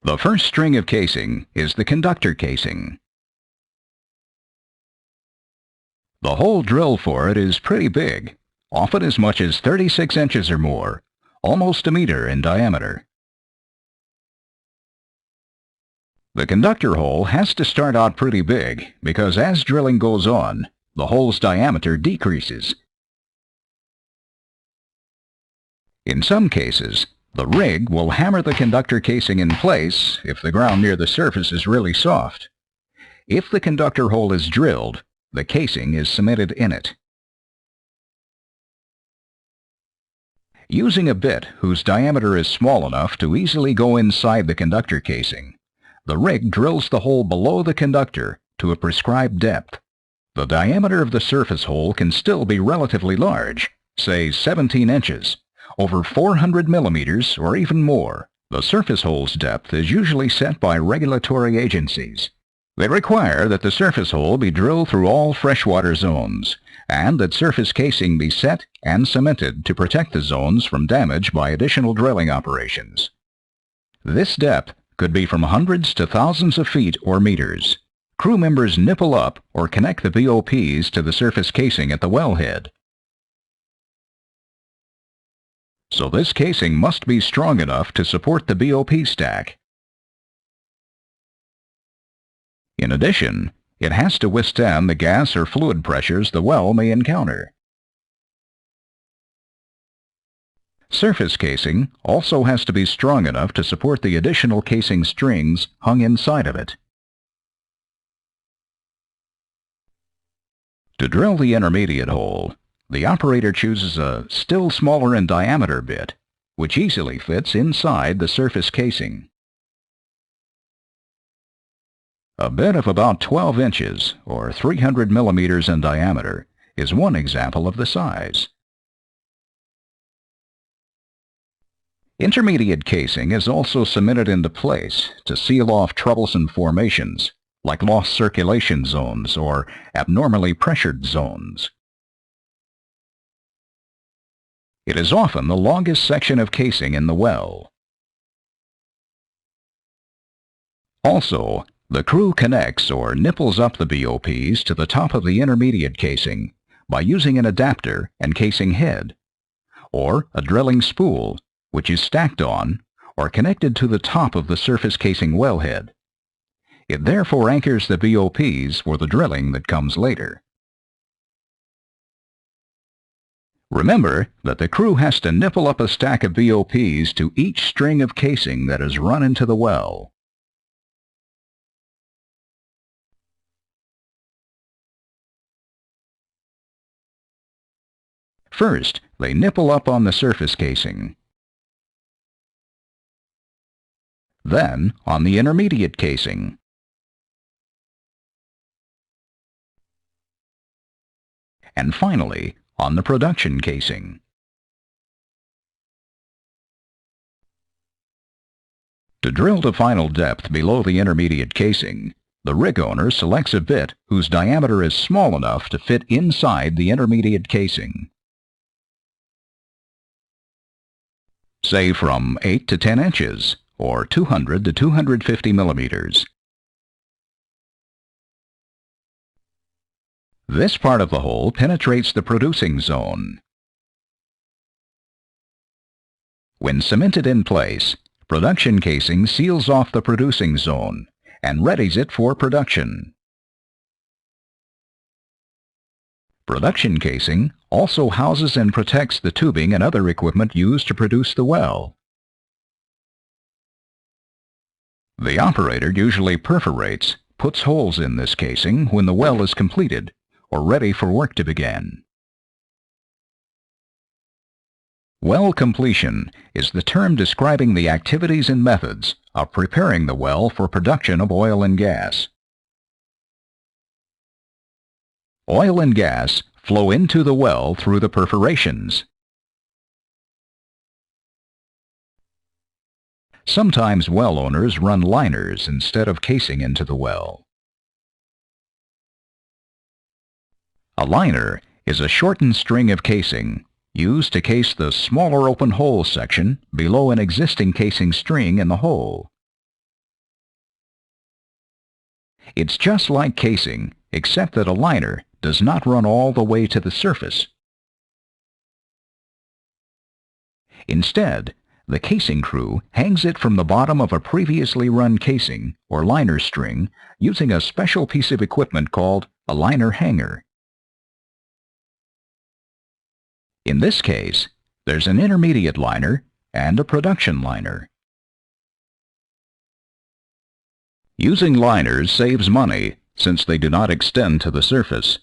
The first string of casing is the conductor casing. The hole drilled for it is pretty big, often as much as 36 inches or more, almost a meter in diameter. The conductor hole has to start out pretty big because as drilling goes on, the hole's diameter decreases. In some cases, the rig will hammer the conductor casing in place if the ground near the surface is really soft. If the conductor hole is drilled, the casing is cemented in it. Using a bit whose diameter is small enough to easily go inside the conductor casing, the rig drills the hole below the conductor to a prescribed depth. The diameter of the surface hole can still be relatively large, say 17 inches, over 400 millimeters or even more. The surface hole's depth is usually set by regulatory agencies. They require that the surface hole be drilled through all freshwater zones, and that surface casing be set and cemented to protect the zones from damage by additional drilling operations. This depth could be from hundreds to thousands of feet or meters. Crew members nipple up or connect the BOPs to the surface casing at the wellhead. So this casing must be strong enough to support the BOP stack. In addition, it has to withstand the gas or fluid pressures the well may encounter. Surface casing also has to be strong enough to support the additional casing strings hung inside of it. To drill the intermediate hole, the operator chooses a still smaller in diameter bit, which easily fits inside the surface casing. A bit of about 12 inches, or 300 millimeters in diameter, is one example of the size. Intermediate casing is also cemented into place to seal off troublesome formations, like lost circulation zones or abnormally pressured zones. It is often the longest section of casing in the well. Also, the crew connects or nipples up the BOPs to the top of the intermediate casing by using an adapter and casing head, or a drilling spool, which is stacked on or connected to the top of the surface casing wellhead. It therefore anchors the BOPs for the drilling that comes later. Remember that the crew has to nipple up a stack of BOPs to each string of casing that is run into the well. First, they nipple up on the surface casing. Then, on the intermediate casing. And finally, on the production casing. To drill to final depth below the intermediate casing, the rig owner selects a bit whose diameter is small enough to fit inside the intermediate casing. Say from 8 to 10 inches, or 200 to 250 millimeters. This part of the hole penetrates the producing zone. When cemented in place, production casing seals off the producing zone and readies it for production. Production casing also houses and protects the tubing and other equipment used to produce the well. The operator usually perforates, puts holes in this casing when the well is completed or ready for work to begin. Well completion is the term describing the activities and methods of preparing the well for production of oil and gas. Oil and gas flow into the well through the perforations. Sometimes well owners run liners instead of casing into the well. A liner is a shortened string of casing used to case the smaller open hole section below an existing casing string in the hole. It's just like casing, except that a liner does not run all the way to the surface. Instead, the casing crew hangs it from the bottom of a previously run casing or liner string using a special piece of equipment called a liner hanger. In this case, there's an intermediate liner and a production liner. Using liners saves money since they do not extend to the surface.